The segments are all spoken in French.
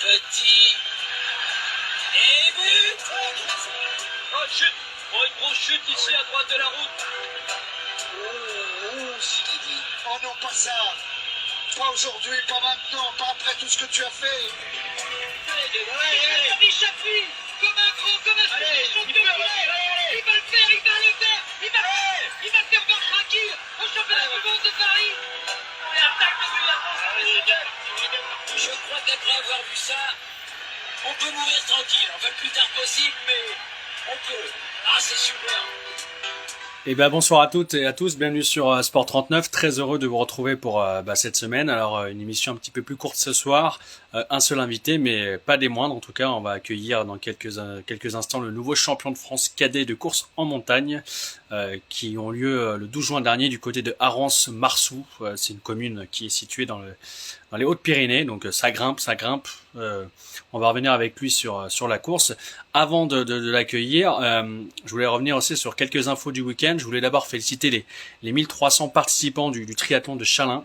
Petit. Et but. Oh, chute. Oh, une grosse chute ici à droite de la route. Oh, Zinedine. Oh non, pas ça. Pas aujourd'hui, pas maintenant, pas après tout ce que tu as fait. Allez, s'appuie comme un grand, comme un champion du monde. Il va le faire, il va le faire. Il va faire voir tranquille au championnat du monde de Paris. Et attaque de but, la France. Je crois qu'après avoir vu ça, on peut mourir tranquille. Enfin, le plus tard possible, mais on peut. Ah, c'est super. Eh ben bonsoir à toutes et à tous, bienvenue sur Sport 39. Très heureux de vous retrouver pour cette semaine. Alors une émission un petit peu plus courte ce soir, un seul invité, mais pas des moindres. En tout cas, on va accueillir dans quelques instants le nouveau champion de France cadet de course en montagne, qui ont lieu le 12 juin dernier du côté de Arance-Marsou. C'est une commune qui est située dans les Hautes-Pyrénées, donc ça grimpe. On va revenir avec lui sur la course. Avant de l'accueillir, je voulais revenir aussi sur quelques infos du week-end. Je voulais d'abord féliciter les 1300 participants du triathlon de Chalin,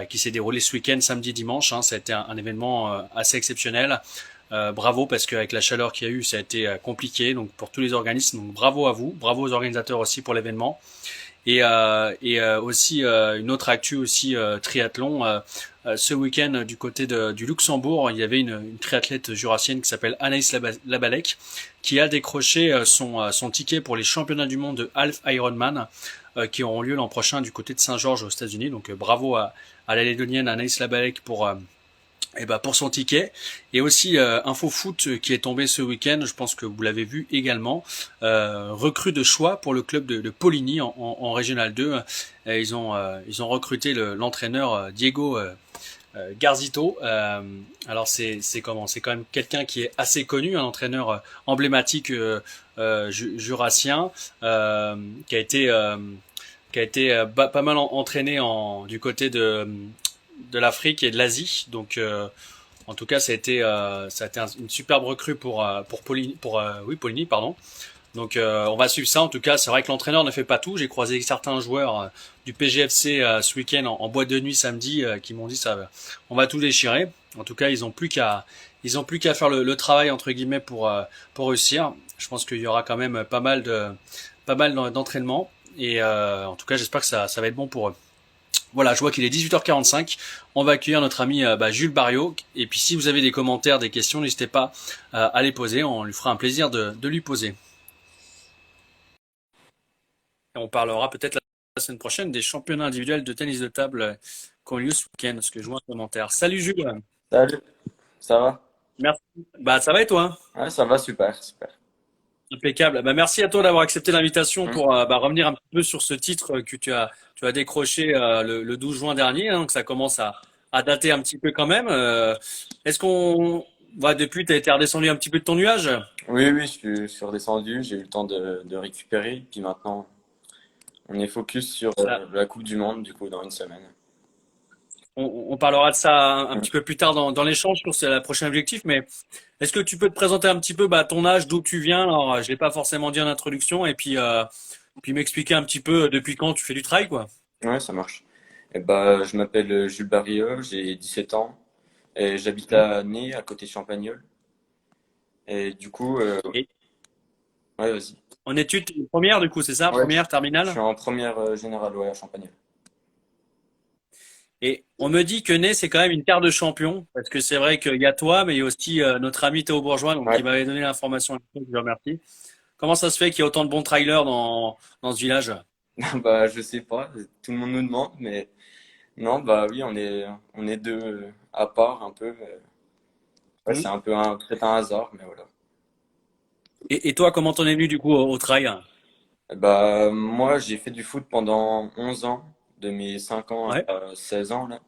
qui s'est déroulé ce week-end, samedi et dimanche. Ça a été un événement assez exceptionnel. Bravo, parce qu'avec la chaleur qu'il y a eu, ça a été compliqué. Donc pour tous les organismes, donc bravo à vous, bravo aux organisateurs aussi pour l'événement. Et aussi une autre actu aussi triathlon. Ce week-end du côté du Luxembourg, il y avait une triathlète jurassienne qui s'appelle Anaïs Labalek qui a décroché son ticket pour les championnats du monde de Half Ironman qui auront lieu l'an prochain du côté de Saint-Georges aux États-Unis. Donc bravo à la Lédonienne Anaïs Labalek pour son ticket. Et aussi info foot qui est tombé ce week-end, je pense que vous l'avez vu également, recrue de choix pour le club de Poligny en Régional 2. Ils ont recruté l'entraîneur Diego Garzito. Alors c'est quand même quelqu'un qui est assez connu, un entraîneur emblématique jurassien, qui a été pas mal entraîné du côté de l'Afrique et de l'Asie. Donc en tout cas ça a été une superbe recrue pour Poligny, pardon. Donc on va suivre ça. En tout cas, c'est vrai que l'entraîneur ne fait pas tout. J'ai croisé certains joueurs du PGFC ce week-end en boîte de nuit samedi qui m'ont dit ça, on va tout déchirer. En tout cas, ils ont plus qu'à faire le travail entre guillemets pour réussir. Je pense qu'il y aura quand même pas mal d'entraînement et en tout cas, j'espère que ça va être bon pour eux. Voilà, je vois qu'il est 18h45. On va accueillir notre ami Jules Barriot. Et puis si vous avez des commentaires, des questions, n'hésitez pas à les poser. On lui fera un plaisir de lui poser. Et on parlera peut-être la semaine prochaine des championnats individuels de tennis de table qui ont lieu ce week-end, parce que je vois un commentaire. Salut Jules. Salut, ça va? Merci. Ça va et toi? Ouais, ça va, super, super. Impeccable. Merci à toi d'avoir accepté l'invitation Hum. pour revenir un petit peu sur ce titre que tu as décroché le 12 juin dernier, donc ça commence à dater un petit peu quand même. Est-ce qu'on depuis, tu as été redescendu un petit peu de ton nuage? Oui, oui, je suis redescendu, j'ai eu le temps de récupérer, puis maintenant, on est focus sur la Coupe du Monde, du coup, dans une semaine. On parlera de ça un Hum. petit peu plus tard dans l'échange sur le prochain objectif, mais est-ce que tu peux te présenter un petit peu ton âge, d'où tu viens? Alors, je l'ai pas forcément dit en introduction, et puis m'expliquer un petit peu depuis quand tu fais du trail, quoi. Ouais, ça marche. Je m'appelle Jules Barriot, j'ai 17 ans, et j'habite Mhm. à Ney, à côté de Champagnole. Et du coup, Et ouais, vas-y. en études première, du coup, c'est ça? Ouais, Première, je terminale? suis en première générale, ouais, à Champagnole. Et on me dit que Ney, c'est quand même une carte de champion, parce que c'est vrai qu'il y a toi, mais il y a aussi notre ami Théo Bourgeois, donc, qui Ouais, m'avait donné l'information, je le remercie. Comment ça se fait qu'il y a autant de bons trailers dans ce village? je sais pas, tout le monde nous demande, mais non, bah oui, on est deux à part un peu. Ouais, c'est Mhm. un peu peut-être un hasard, mais voilà. Et toi, comment t'en es venu, du coup, au trail? Moi, j'ai fait du foot pendant 11 ans, de mes 5 ans Ouais. à 16 ans, là,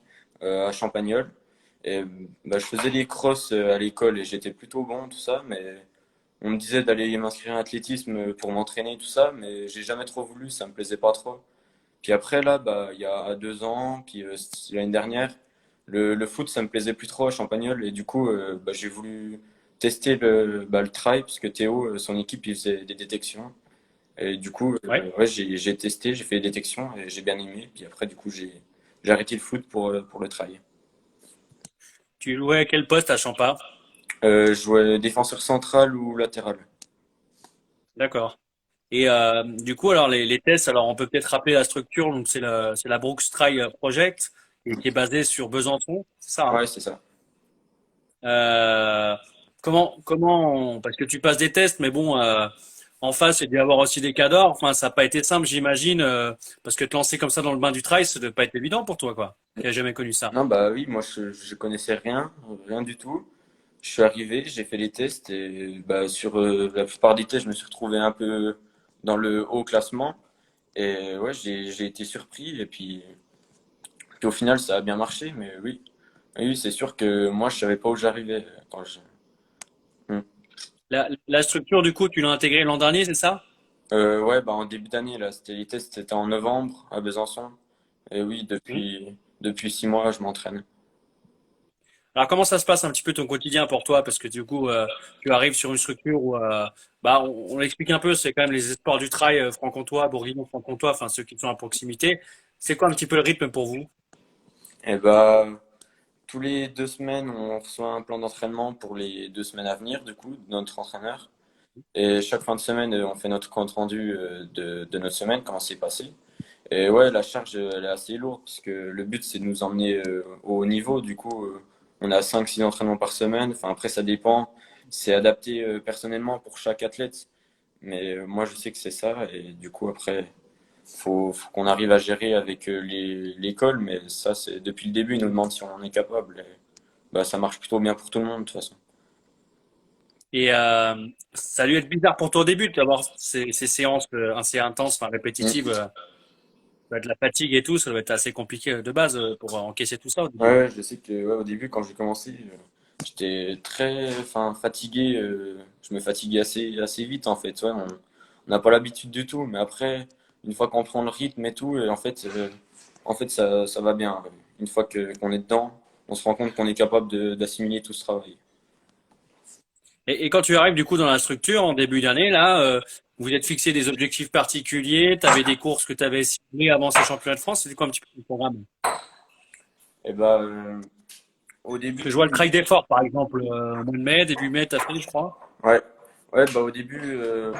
à Champagnole. Et je faisais les crosses à l'école et j'étais plutôt bon, tout ça, mais on me disait d'aller m'inscrire en athlétisme pour m'entraîner, tout ça, mais j'ai jamais trop voulu, ça me plaisait pas trop. Puis après, là, il y a 2 ans, puis l'année dernière, le foot, ça me plaisait plus trop à Champagnole. Et du coup, j'ai voulu tester le trail, parce que Théo, son équipe, il faisait des détections. Et du coup, Ouais. ouais, j'ai testé, j'ai fait des détections et j'ai bien aimé. Puis après, du coup, j'ai arrêté le foot pour le trail. Tu jouais à quel poste à Champa? Je jouais défenseur central ou latéral. D'accord. Et du coup, alors les tests, alors on peut peut-être rappeler la structure. Donc c'est la Brooks Try Project et qui est basée sur Besançon, c'est ça, hein? Ouais, c'est ça. Euh, parce que tu passes des tests, mais bon, en face, il doit y avoir aussi des cadors. Enfin, ça n'a pas été simple, j'imagine, parce que te lancer comme ça dans le bain du trail, ça ne doit pas être évident pour toi, quoi, qui a jamais connu ça. Non, bah oui, moi je connaissais rien, rien du tout. Je suis arrivé, j'ai fait les tests et bah, sur la plupart des tests, je me suis retrouvé un peu dans le haut classement. Et ouais, j'ai été surpris et puis au final, ça a bien marché. Mais oui, oui, c'est sûr que moi, je savais pas où j'arrivais quand je. Hmm. La structure, du coup, tu l'as intégrée l'an dernier, c'est ça? Ouais, bah en début d'année là, les tests, c'était en novembre à Besançon. Et oui, Hmm. depuis 6 mois, je m'entraîne. Alors, comment ça se passe un petit peu ton quotidien pour toi? Parce que du coup, tu arrives sur une structure où, bah, on l'explique un peu, c'est quand même les espoirs du trail franc-comtois, bourguignon-franc-comtois, enfin ceux qui sont à proximité. C'est quoi un petit peu le rythme pour vous? Et bah tous les 2 semaines, on reçoit un plan d'entraînement pour les 2 semaines à venir, du coup, de notre entraîneur. Et chaque fin de semaine, on fait notre compte rendu de notre semaine, comment c'est passé. Et ouais, la charge, elle est assez lourde, parce que le but, c'est de nous emmener au haut niveau. Du coup, on a 5 6 entraînements par semaine. Enfin, après, ça dépend. C'est adapté personnellement pour chaque athlète. Mais moi, je sais que c'est ça. Et du coup, après, faut qu'on arrive à gérer avec l'école. Mais ça, c'est depuis le début, ils nous demandent si on en est capable. Et, bah, ça marche plutôt bien pour tout le monde, de toute façon. Et ça a dû être bizarre pour toi au début d'avoir ces séances assez intenses, enfin répétitives, Mm. bah, de la fatigue et tout, ça doit être assez compliqué de base pour encaisser tout ça au Ouais, début. ouais, je sais que ouais, au début, quand j'ai commencé, j'étais très enfin, fatigué. Je me fatiguais assez vite, en fait. Ouais, on n'a pas l'habitude du tout. Mais après, une fois qu'on prend le rythme et tout, en fait ça va bien. Une fois qu'on est dedans, on se rend compte qu'on est capable d'assimiler tout ce travail. Et quand tu arrives du coup dans la structure en début d'année, là, vous êtes fixé des objectifs particuliers, tu avais des courses que tu avais ciblées avant ces championnats de France, c'était quoi un petit peu le programme? Et bah, au Parce que début, je vois le trail d'effort par exemple, au mois de mai, début mai, t'as fait, je crois. ouais, ouais, bah, au début,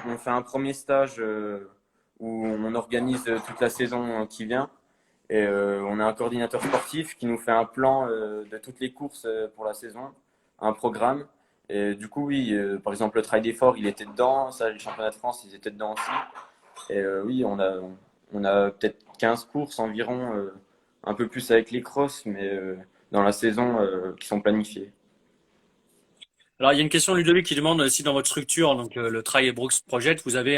on fait un premier stage où on organise toute la saison qui vient. Et on a un coordinateur sportif qui nous fait un plan de toutes les courses pour la saison, un programme. Et du coup, oui, par exemple, le Trail d'effort, il était dedans. Ça, les championnats de France, ils étaient dedans aussi. Et oui, on a peut-être 15 courses environ, un peu plus avec les crosses, mais dans la saison qui sont planifiées. Alors il y a une question de Ludovic qui demande si dans votre structure, donc le Trail et Brooks Project, vous avez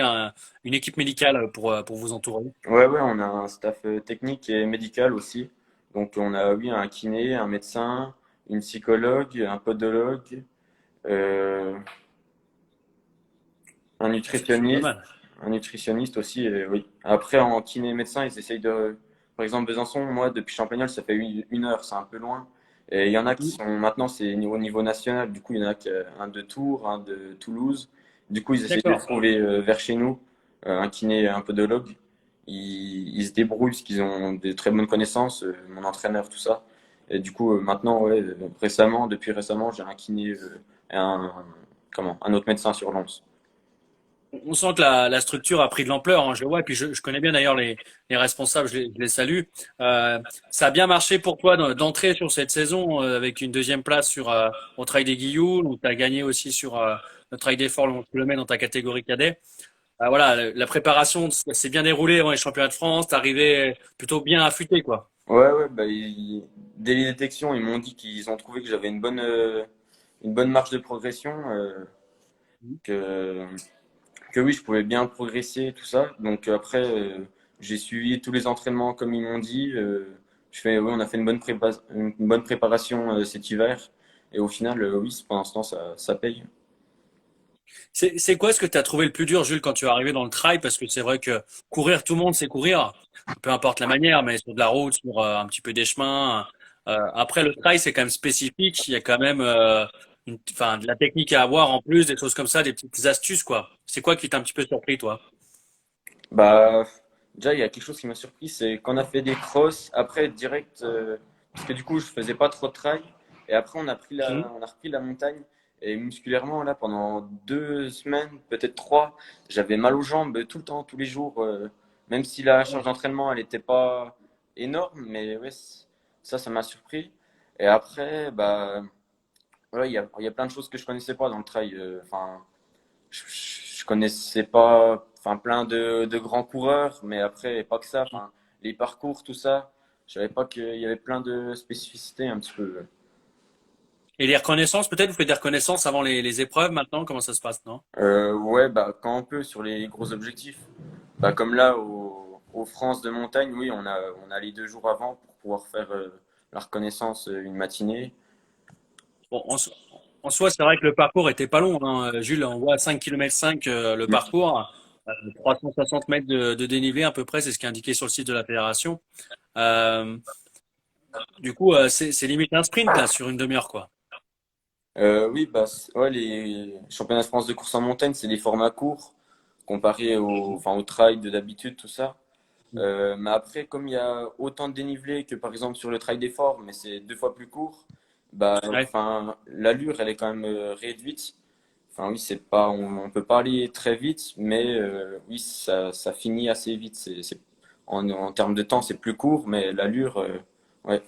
une équipe médicale pour vous entourer. Ouais, ouais, on a un staff technique et médical aussi. Donc, on a, oui, un kiné, un médecin, une psychologue, un podologue, euh, un C'est pas nutritionniste. mal. Un nutritionniste aussi, oui. Après, en kiné médecin, ils essayent de. Par exemple, Besançon, moi, depuis Champagnol, ça fait une heure, c'est un peu loin. Et il y en a qui sont. Maintenant, c'est au niveau national. Du coup, il y en a un de Tours, un de Toulouse. Du coup, ils essayent de D'accord. trouver vers chez nous un kiné et un podologue. Ils se débrouillent parce qu'ils ont des très bonnes connaissances, mon entraîneur, tout ça. Et du coup, maintenant, ouais, depuis récemment, j'ai un kiné et un autre médecin sur Lens. On sent que la structure a pris de l'ampleur, hein, je le vois, et puis je connais bien d'ailleurs les responsables, je les salue. Euh, Ça a bien marché pour toi d'entrer sur cette saison avec une deuxième place au Trail des Guilloux, donc tu as gagné aussi sur le Trail d'effort long kilomètre dans ta catégorie cadet. Voilà, la préparation s'est bien déroulée dans les championnats de France, t'es arrivé plutôt bien affûté, quoi. Ouais, ouais, bah, dès les détections, ils m'ont dit qu'ils ont trouvé que j'avais une bonne marge de progression, que, que oui, je pouvais bien progresser, tout ça. Donc après, j'ai suivi tous les entraînements comme ils m'ont dit. Oui, on a fait une bonne préparation cet hiver. Et au final, oui, pour l'instant, ça paye. C'est quoi ce que tu as trouvé le plus dur, Jules, quand tu es arrivé dans le trail? Parce que c'est vrai que courir, tout le monde sait courir, peu importe la manière, mais sur de la route, sur un petit peu des chemins. Après, le trail, c'est quand même spécifique. Il y a quand même enfin, de la technique à avoir en plus, des choses comme ça, des petites astuces, quoi. C'est quoi qui t'a un petit peu surpris, toi? Bah, déjà, il y a quelque chose qui m'a surpris, c'est qu'on a fait des crosses, après, direct, parce que du coup, je faisais pas trop de trail. Et après, Mhm. on a repris la montagne. Et musculairement, là, pendant 2 semaines, peut-être trois, j'avais mal aux jambes tout le temps, tous les jours. Même si la charge d'entraînement, elle n'était pas énorme, mais ouais, ça m'a surpris. Et après, bah, ouais, il y a plein de choses que je connaissais pas dans le trail. Enfin, je connaissais pas, enfin, plein de grands coureurs, mais après, pas que ça. Enfin, les parcours, tout ça, je savais pas qu'il y avait plein de spécificités un petit peu. Et les reconnaissances, peut-être, vous faites des reconnaissances avant les épreuves maintenant? Comment ça se passe, non? Ouais, bah, quand on peut sur les gros objectifs. Bah, comme là, au France de montagne, oui, on a les 2 jours avant pour pouvoir faire la reconnaissance une matinée. Bon, en soi, c'est vrai que le parcours était pas long, hein. Jules, on voit 5 km 5 le parcours, 360 mètres de dénivelé à peu près, c'est ce qui est indiqué sur le site de la fédération. Euh, du coup, c'est limite un sprint là, sur une demi-heure, quoi. Oui, bah, ouais, les championnats de France de course en montagne, c'est des formats courts comparé enfin, au trail de d'habitude, tout ça. Mais après, comme il y a autant de dénivelé que par exemple sur le trail d'effort, mais c'est 2 fois plus court, bah, Ouais. enfin, l'allure, elle est quand même réduite. Enfin, oui, c'est pas, on peut pas aller très vite, mais oui, ça finit assez vite. En termes de temps, c'est plus court, mais l'allure, ouais.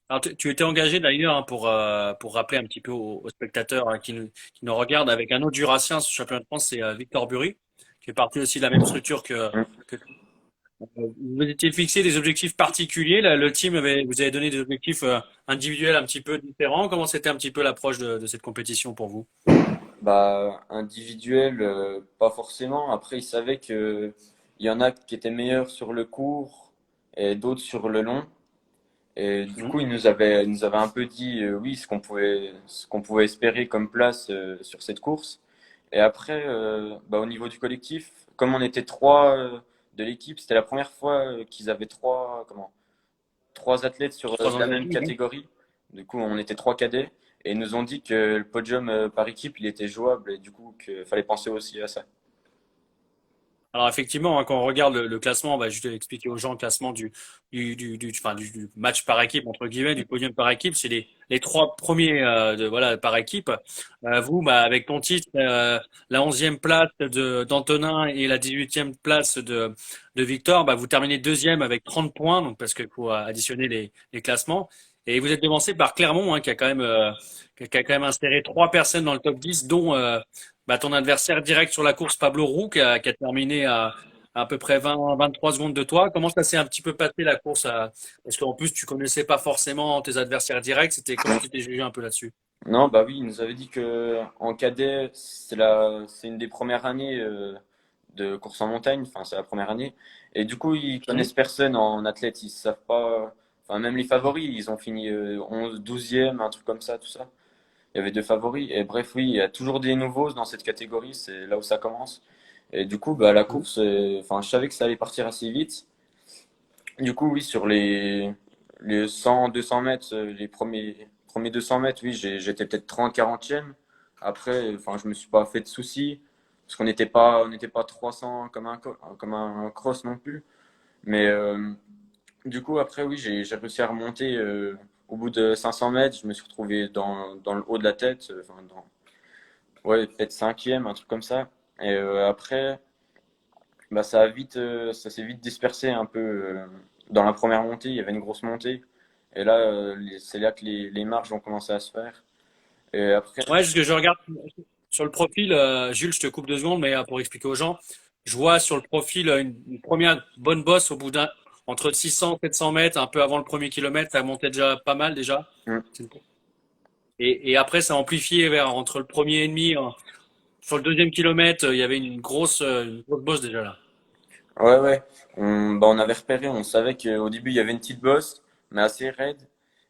Alors, tu étais engagé d'ailleurs, hein, pour rappeler un petit peu aux spectateurs, hein, qui nous regardent avec un autre Jurassien, ce championnat de France, c'est Victor Bury, qui est parti aussi de la même structure que vous étiez fixé des objectifs particuliers. Là, le team vous avez donné des objectifs individuels un petit peu différents. Comment c'était un petit peu l'approche de cette compétition pour vous? Bah, individuel, pas forcément. Après, ils savaient que il y en a qui étaient meilleurs sur le court et d'autres sur le long. Et du Mhm. coup, ils nous avaient un peu dit, oui, ce qu'on pouvait espérer comme place sur cette course. Et après, bah, au niveau du collectif, comme on était trois de l'équipe, c'était la première fois qu'ils avaient trois athlètes sur Trois la même engagés, oui. catégorie. Du coup, on était trois cadets. Et ils nous ont dit que le podium par équipe, il était jouable et du coup, qu'il fallait penser aussi à ça. Alors effectivement, hein, quand on regarde le classement, on va juste expliquer aux gens le classement du match par équipe, entre guillemets, du podium par équipe. C'est les trois premiers voilà, par équipe. Vous, bah, avec ton titre, la 11e place d'Antonin et la 18e place de Victor, bah, vous terminez deuxième avec 30 points, donc parce qu'il faut additionner les classements. Et vous êtes devancé par Clermont, hein, qui a quand même inséré trois personnes dans le top 10, dont bah, ton adversaire direct sur la course, Pablo Roux, qui a terminé à peu près 23 secondes de toi. Comment ça s'est un petit peu passé la course parce qu'en plus, tu connaissais pas forcément tes adversaires directs. Comment tu t'es jugé un peu là-dessus? Non, bah oui, il nous avait dit que en cadet, c'est une des premières années de course en montagne. Enfin, c'est la première année. Et du coup, ils Mhm. connaissent personne en athlète. Ils savent pas. Enfin, même les favoris, ils ont fini 11, 12e, un truc comme ça, tout ça. Il y avait deux favoris. Et bref, oui, il y a toujours des nouveaux dans cette catégorie. C'est là où ça commence. Et du coup, bah, la course, enfin, je savais que ça allait partir assez vite. Du coup, oui, sur les 100, 200 mètres, les premiers 200 mètres, oui, j'étais peut-être 30, 40e. Après, enfin, je me suis pas fait de soucis, parce on n'était pas 300 comme un cross non plus. Mais du coup, après, oui, j'ai réussi à remonter au bout de 500 mètres. Je me suis retrouvé dans le haut de la tête, enfin, ouais, peut-être cinquième, un truc comme ça. Et après, bah, ça s'est vite dispersé un peu dans la première montée. Il y avait une grosse montée. Et là, c'est là que les marges ont commencé à se faire. Et après, Ouais, ce que je regarde sur le profil, Jules, je te coupe 2 secondes, mais pour expliquer aux gens, je vois sur le profil une première bonne bosse au bout entre 600 et 700 mètres, un peu avant le premier kilomètre, ça montait déjà pas mal déjà. hmm, Et après, ça a amplifié entre le premier et demi. Sur le deuxième kilomètre, il y avait une grosse bosse déjà là. ouais, ouais, bah, on avait repéré, on savait qu'au début, il y avait une petite bosse, mais assez raide.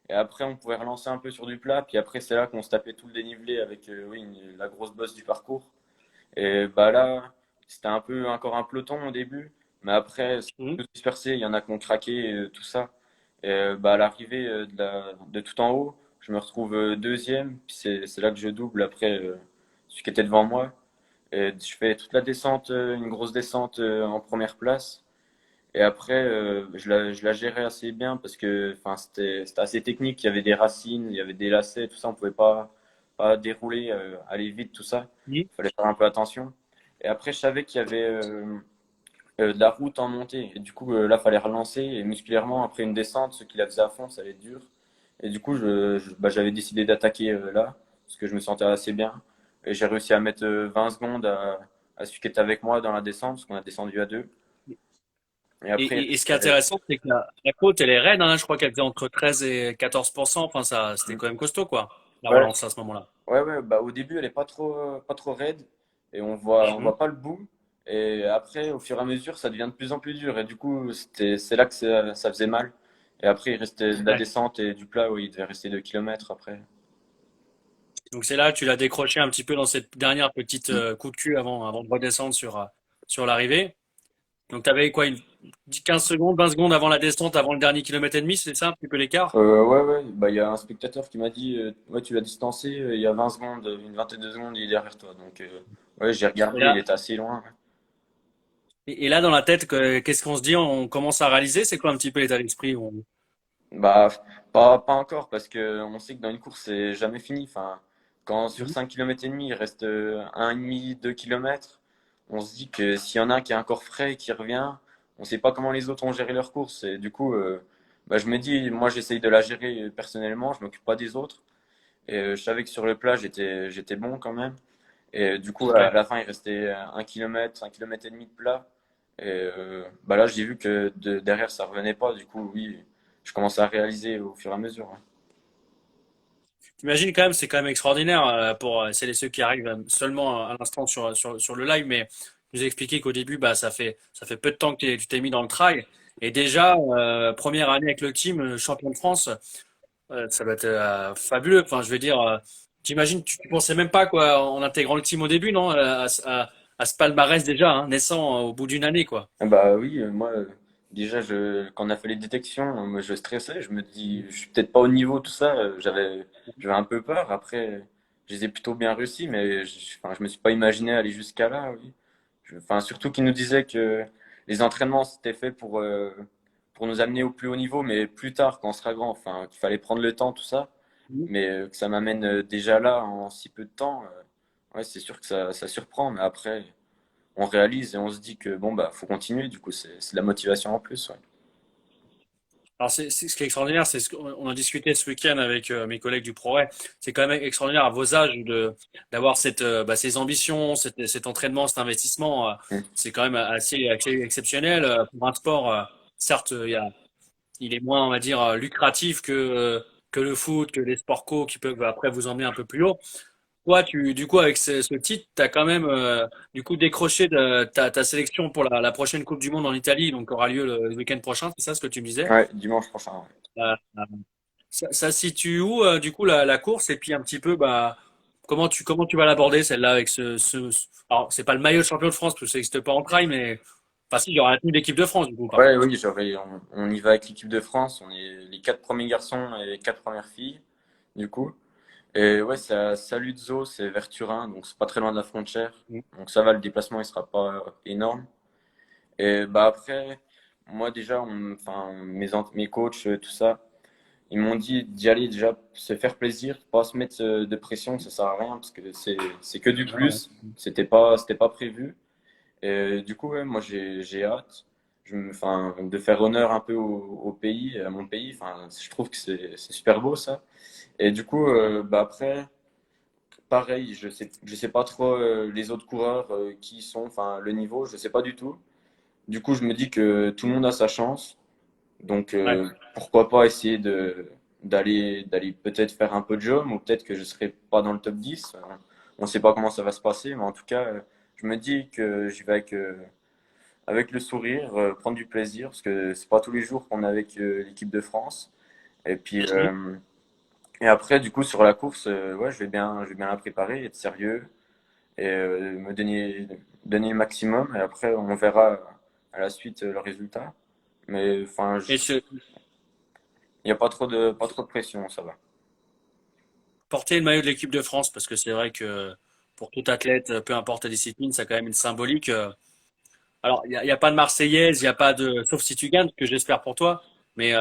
Et après, on pouvait relancer un peu sur du plat. Puis après, c'est là qu'on se tapait tout le dénivelé avec oui, la grosse bosse du parcours. Et bah là, c'était un peu encore un peloton au début, mais après, c'est Mhm. tout dispersé. Il y en a qui ont craqué, tout ça. Et bah, à l'arrivée de tout en haut, je me retrouve deuxième, puis c'est là que je double après celui qui était devant moi. Et je fais toute la descente, une grosse descente en première place. Et après, je la gérais assez bien parce que enfin, c'était assez technique. Il y avait des racines, il y avait des lacets, tout ça. On pouvait pas dérouler, aller vite, tout ça. Oui. Il fallait faire un peu attention. Et après, je savais qu'il y avait de la route en montée. Et du coup, là, fallait relancer. Et musculairement, après une descente, ceux qui la faisaient à fond, ça allait être dur. Et du coup, j'avais décidé d'attaquer là parce que je me sentais assez bien. Et j'ai réussi à mettre 20 secondes à celui qui était avec moi dans la descente parce qu'on a descendu à deux. Et Et, après, il et ce qui est restait- intéressant, c'est que la côte, elle est raide, hein. Je crois qu'elle faisait entre 13 et 14%. Enfin, ça, c'était quand même costaud, quoi, la ouais, relance à ce moment-là. ouais, bah, au début, elle est pas trop raide et on Mhm. voit pas le bout. Et après, au fur et à mesure, ça devient de plus en plus dur. Et du coup, c'est là que ça faisait mal. Et après, il restait de la Ouais. descente et du plat où il devait rester 2 kilomètres après. Donc c'est là que tu l'as décroché un petit peu dans cette dernière petite coup de cul avant de redescendre sur l'arrivée. Donc tu avais quoi, 15 secondes, 20 secondes avant la descente, avant le dernier kilomètre et demi, c'est ça, un petit peu l'écart? Ouais, bah, il y a un spectateur qui m'a dit ouais, tu l'as distancé, il y a 20 secondes, une vingtaine de secondes, il est derrière toi. Donc, ouais, j'ai Et regardé, il là, était assez loin. Ouais. et là dans la tête, qu'est-ce qu'on se dit? On commence à réaliser, c'est quoi un petit peu l'état d'esprit? Bah, pas encore, parce que on sait que dans une course, c'est jamais fini. Enfin, quand sur 5 km et demi, il reste 1,5, 2 kilomètres, on se dit que s'il y en a un qui est encore frais et qui revient, on sait pas comment les autres ont géré leur course. Et du coup, bah, je me dis, moi, j'essaye de la gérer personnellement, je m'occupe pas des autres. Et je savais que sur le plat, j'étais bon quand même. Et du coup, à Ouais. la fin, il restait 1 kilomètre, 1 kilomètre et demi de plat. Et bah là, j'ai vu que derrière, ça revenait pas. Du coup, oui, je commençais à réaliser au fur et à mesure. Ouais. T'imagines quand même, c'est quand même extraordinaire pour celles et ceux qui arrivent seulement à l'instant sur le live, mais je vous ai expliqué qu'au début, bah, ça fait peu de temps que tu t'es mis dans le trail. Et déjà, première année avec le team, champion de France, ça va être fabuleux. Enfin, je veux dire, t'imagines, tu pensais même pas quoi en intégrant le team au début, non, à ce palmarès déjà, hein, naissant au bout d'une année, quoi. Ah bah oui, moi, déjà, quand on a fait les détections, moi, je stressais. Je me dis, je suis peut-être pas au niveau, tout ça. J'avais un peu peur. Après, je les ai plutôt bien réussi, mais enfin, je me suis pas imaginé aller jusqu'à là, oui. Enfin, surtout qu'ils nous disaient que les entraînements, c'était fait pour nous amener au plus haut niveau, mais plus tard, quand on sera grand. Enfin, qu'il fallait prendre le temps, tout ça. Mais que ça m'amène déjà là en si peu de temps. Ouais, c'est sûr que ça surprend, mais après on réalise et on se dit que bon bah faut continuer, du coup c'est de la motivation en plus, ouais. Alors, ce qui est extraordinaire, c'est ce qu'on on a discuté ce week-end avec mes collègues du ProRay. C'est quand même extraordinaire à vos âges d'avoir ces ambitions, cet entraînement, cet investissement. Mm. C'est quand même assez exceptionnel pour un sport. Certes, il est moins, on va dire, lucratif que le foot, que les sports co qui peuvent après vous emmener un peu plus haut. Toi, du coup, avec ce titre, tu as quand même du coup décroché ta sélection pour la prochaine Coupe du Monde en Italie, donc qui aura lieu le week-end prochain. C'est ça ce que tu me disais? Ouais, dimanche prochain, ouais. Euh, ça se situe où, du coup, la course? Et puis un petit peu, bah, comment tu vas l'aborder, celle-là, avec alors, c'est pas le maillot de champion de France, parce que ça n'existe pas en trail, mais. Enfin, si, il y aura la tenue d'équipe de France, du coup, par Ouais, contre. oui, on y va avec l'équipe de France, on est les 4 premiers garçons et les 4 premières filles, du coup. Et ouais, c'est à Saluzzo, c'est vers Turin, donc c'est pas très loin de la frontière. Mm. Donc ça va, le déplacement il sera pas énorme. Et bah après, moi déjà, enfin, mes coachs, tout ça, ils m'ont dit d'y aller déjà, se faire plaisir, pas se mettre de pression, ça sert à rien parce que c'est que du Ah ouais. plus. C'était pas prévu. Et du coup, ouais, moi j'ai hâte. Enfin, de faire honneur un peu au pays, à mon pays. Enfin, je trouve que c'est super beau ça. Et du coup, bah après, pareil, je sais pas trop les autres coureurs qui y sont, enfin le niveau, je sais pas du tout. Du coup, je me dis que tout le monde a sa chance. Donc, Ouais. pourquoi pas essayer d'aller peut-être faire un podium ou peut-être que je serai pas dans le top 10. On ne sait pas comment ça va se passer, mais en tout cas, je me dis que j'y vais avec le sourire, prendre du plaisir, parce que c'est pas tous les jours qu'on est avec l'équipe de France. Et puis, Mm. et après, du coup, sur la course, ouais, je vais bien la préparer, être sérieux et me donner le maximum. Et après, on verra à la suite le résultat. Mais enfin, Et il n'y a pas trop de pression, ça va. porter le maillot de l'équipe de France, parce que c'est vrai que pour tout athlète, peu importe la discipline, ça a quand même une symbolique. Alors, il y a pas de Marseillaise, il y a pas de, sauf si tu gagnes, ce que j'espère pour toi. Mais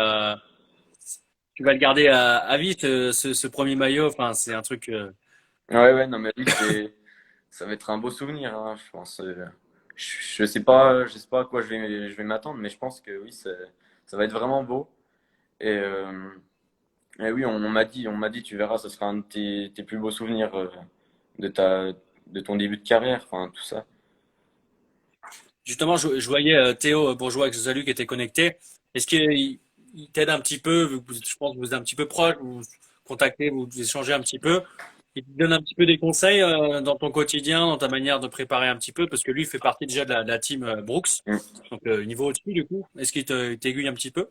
tu vas le garder à vie, ce premier maillot. Enfin, c'est un truc. Ouais, ouais, non, mais oui, ça va être un beau souvenir, hein, je pense. Je sais pas à quoi je vais m'attendre, mais je pense que oui, ça va être vraiment beau. Et, et oui, on m'a dit, tu verras, ça sera un de tes plus beaux souvenirs de de ton début de carrière, enfin, tout ça. Justement, je voyais Théo Bourgeois avec Salut qui était connecté. Est-ce qu'il t'aide un petit peu, vu que je pense que vous êtes un petit peu proches, vous vous contactez, vous échangez un petit peu. Il te donne un petit peu des conseils dans ton quotidien, dans ta manière de préparer un petit peu, parce que lui fait partie déjà de la team Brooks, Mm. donc niveau au-dessus du coup. Est-ce il t'aiguille un petit peu?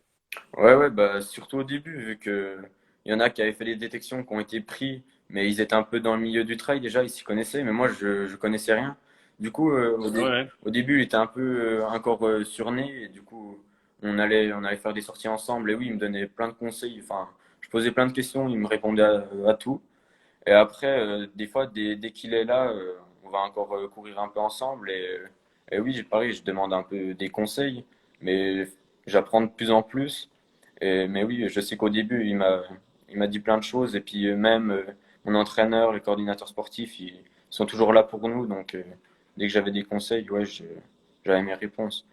Ouais, ouais, bah, surtout au début, vu que il y en a qui avaient fait des détections, qui ont été pris, mais ils étaient un peu dans le milieu du trail déjà, ils s'y connaissaient, mais moi, je connaissais rien. Du coup, Ouais, au début, il était un peu encore surné, et du coup, on allait faire des sorties ensemble, et oui, il me donnait plein de conseils, enfin, je posais plein de questions, il me répondait à tout. Et après, des fois, dès qu'il est là, on va encore courir un peu ensemble, et oui, pareil, je demande un peu des conseils, mais j'apprends de plus en plus. Mais oui, je sais qu'au début, il m'a dit plein de choses. Et puis même mon entraîneur, les coordinateurs sportifs, ils sont toujours là pour nous. Donc dès que j'avais des conseils, j'avais mes réponses.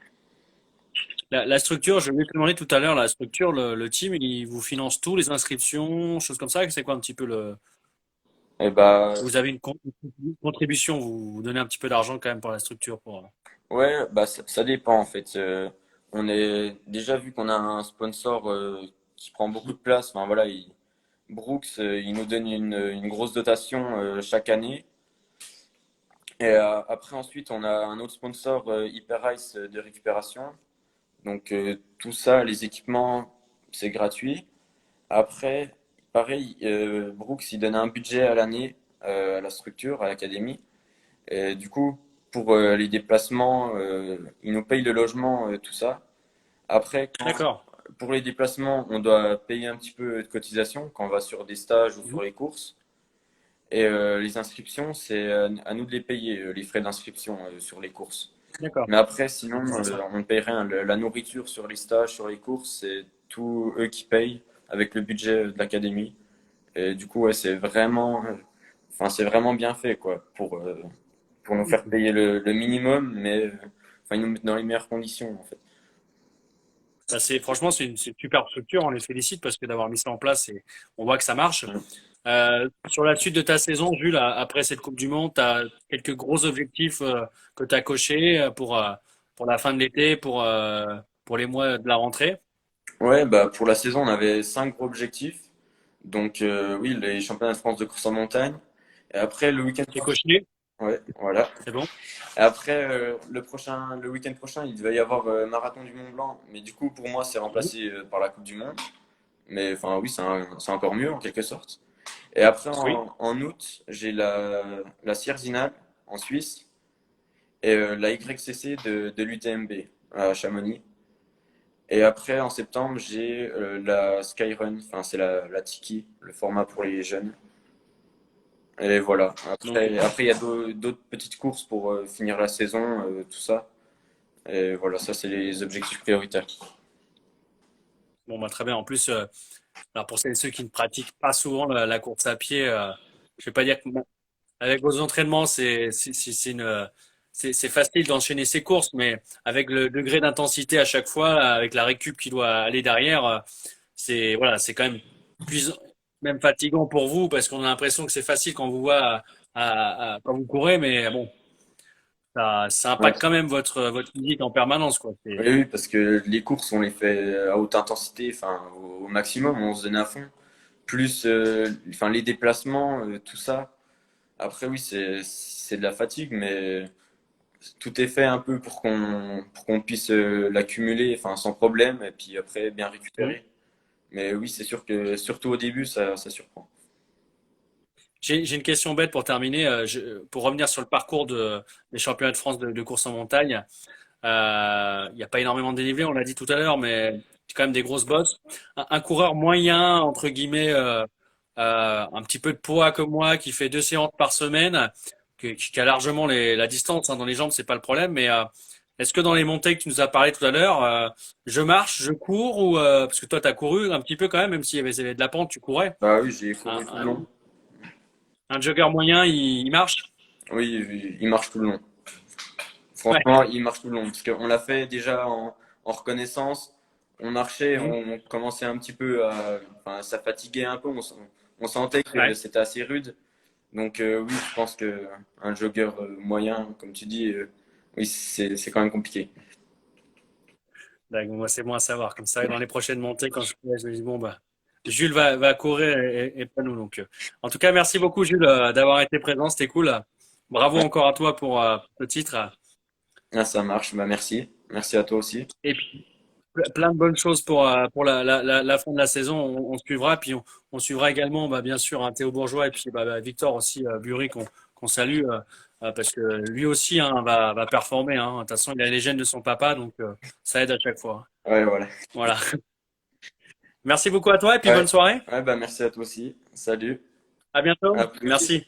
la structure, je voulais te demander tout à l'heure, la structure, le team, il vous finance tout, les inscriptions, choses comme ça. C'est quoi un petit peu le. Et bah Vous avez une contribution, vous donnez un petit peu d'argent quand même pour la structure. ouais, bah ça dépend en fait. On est déjà vu qu'on a un sponsor qui prend beaucoup de place. Enfin voilà, Brooks, il nous donne une grosse dotation chaque année. Et après ensuite, on a un autre sponsor, Hyperice de récupération. Donc tout ça, les équipements, c'est gratuit. Après, pareil, Brooks, il donne un budget à l'année à la structure, à l'académie. Et du coup, pour les déplacements, il nous paye le logement, tout ça. Après, D'accord. pour les déplacements, on doit payer un petit peu de cotisation quand on va sur des stages ou Mhm. sur les courses. Et les inscriptions, c'est à nous de les payer, les frais d'inscription sur les courses. D'accord. Mais après, sinon, C'est ça. on ne paye rien. La nourriture sur les stages, sur les courses, c'est tout eux qui payent avec le budget de l'académie. Et du coup, ouais, enfin, c'est vraiment bien fait, quoi, pour nous faire payer le minimum, mais enfin, ils nous mettent dans les meilleures conditions, en fait. Bah, franchement, c'est une super structure. On les félicite parce que d'avoir mis ça en place, on voit que ça marche. Mm. Sur la suite de ta saison, Jules, après cette Coupe du Monde, tu as quelques gros objectifs que tu as cochés pour la fin de l'été, pour les mois de la rentrée. Ouais, bah, pour la saison, on avait 5 gros objectifs. Donc, oui, les championnats de France de course en montagne. Et après, le week-end C'est prochain, coché, ouais, voilà. c'est bon? Et après, le week-end prochain, il devait y avoir Marathon du Mont Blanc. Mais du coup, pour moi, c'est Mhm. remplacé par la Coupe du Monde. Mais enfin, oui, c'est encore mieux en quelque sorte. Et après, Oui, en août, j'ai la Sierzinal en Suisse et la YCC de l'UTMB à Chamonix. Et après, en septembre, j'ai la Skyrun, enfin, c'est la Tiki, le format pour les jeunes. Et voilà. donc Après il y a d'autres petites courses pour finir la saison, tout ça. Et voilà, ça, c'est les objectifs prioritaires. bon, bah, très bien. En plus, alors pour celles et ceux qui ne pratiquent pas souvent la course à pied, je vais pas dire que avec vos entraînements, c'est facile d'enchaîner ces courses, mais avec le degré d'intensité à chaque fois, avec la récup qui doit aller derrière, voilà, c'est quand même plus, même fatigant pour vous parce qu'on a l'impression que c'est facile quand on vous voit quand vous courez, mais bon, ça Ouais. impacte quand même votre physique en permanence, quoi. Oui, oui, parce que les courses, on les fait à haute intensité, enfin, au maximum, on se donne à fond. Plus, enfin, les déplacements, tout ça. Après, oui, c'est de la fatigue, mais tout est fait un peu pour qu'on puisse l'accumuler, enfin, sans problème, et puis après, bien Mhm. récupérer. Mais oui, c'est sûr que, surtout au début, ça surprend. J'ai une question bête pour terminer, pour revenir sur le parcours des championnats de France de course en montagne. Il n'y a pas énormément de dénivelé, on l'a dit tout à l'heure, mais c'est quand même des grosses bosses. Un coureur moyen, entre guillemets, un petit peu de poids comme moi, qui fait 2 séances par semaine, qui a largement la distance hein, dans les jambes, c'est pas le problème, mais Est-ce que dans les montées que tu nous as parlé tout à l'heure, je marche, je cours ou parce que toi tu as couru un petit peu quand même s'il y avait de la pente, tu courais. Bah oui, j'ai Un, couru tout le un, long. un jogger moyen, il marche? Oui, il marche tout le long. Ouais. Franchement, il marche tout le long. Parce qu'on l'a fait déjà en reconnaissance. On marchait, Mhm. on commençait un petit peu à. Enfin, ça fatiguait un peu. On sentait que Ouais. c'était assez rude. Donc, oui, je pense que un jogger moyen, comme tu dis, oui, c'est quand même compliqué. D'accord, moi c'est bon à savoir. Comme ça, dans les prochaines montées, quand je me dis bon bah Jules va courir et pas nous. Donc, en tout cas, merci beaucoup Jules d'avoir été présent, c'était cool. Bravo Ouais. encore à toi pour le titre. Ah, ça marche. Bah, merci. Merci à toi aussi. Et puis plein de bonnes choses pour la fin de la saison. On suivra, puis on suivra également, bah, bien sûr, un Théo Bourgeois et puis Victor aussi, Bury, qu'on salue, parce que lui aussi hein, va performer. Hein. De toute façon, il a les gènes de son papa, donc ça aide à chaque fois. Ouais, voilà. Voilà. Merci beaucoup à toi et puis Ouais. bonne soirée. Ouais, bah, merci à toi aussi. Salut. À bientôt. À plus. Merci.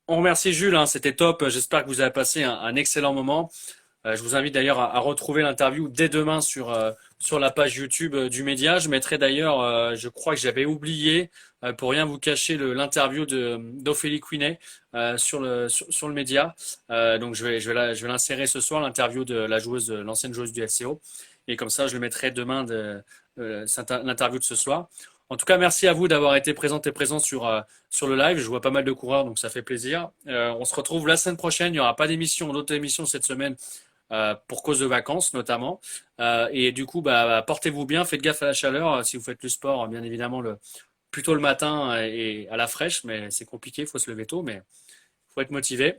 On remercie Jules, hein, c'était top. J'espère que vous avez passé un excellent moment. Je vous invite d'ailleurs à retrouver l'interview dès demain sur la page YouTube du média. Je mettrai d'ailleurs, je crois que j'avais oublié, pour rien vous cacher, l'interview d'Ophélie Quinet sur le média. Donc je vais l'insérer ce soir, l'interview de l'ancienne joueuse du FCO. Et comme ça, je le mettrai demain l'interview de ce soir. En tout cas, merci à vous d'avoir été présente et présent sur le live. Je vois pas mal de coureurs, donc ça fait plaisir. On se retrouve la semaine prochaine. Il n'y aura pas d'autres émissions cette semaine pour cause de vacances notamment. Et du coup, portez-vous bien, faites gaffe à la chaleur. Si vous faites du sport, bien évidemment, plutôt le matin et à la fraîche, mais c'est compliqué, il faut se lever tôt, mais il faut être motivé.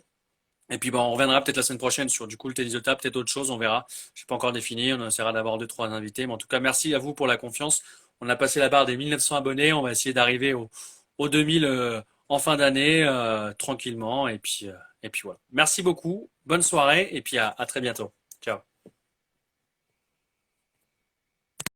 Et puis on reviendra peut-être la semaine prochaine sur du coup le tennis de table, peut-être autre chose, on verra. Je sais pas encore défini, on essaiera d'avoir deux, trois invités. Mais en tout cas, merci à vous pour la confiance. On a passé la barre des 1900 abonnés, on va essayer d'arriver aux 2000 en fin d'année, tranquillement. Et puis voilà. Merci beaucoup, bonne soirée et puis à très bientôt. Ciao.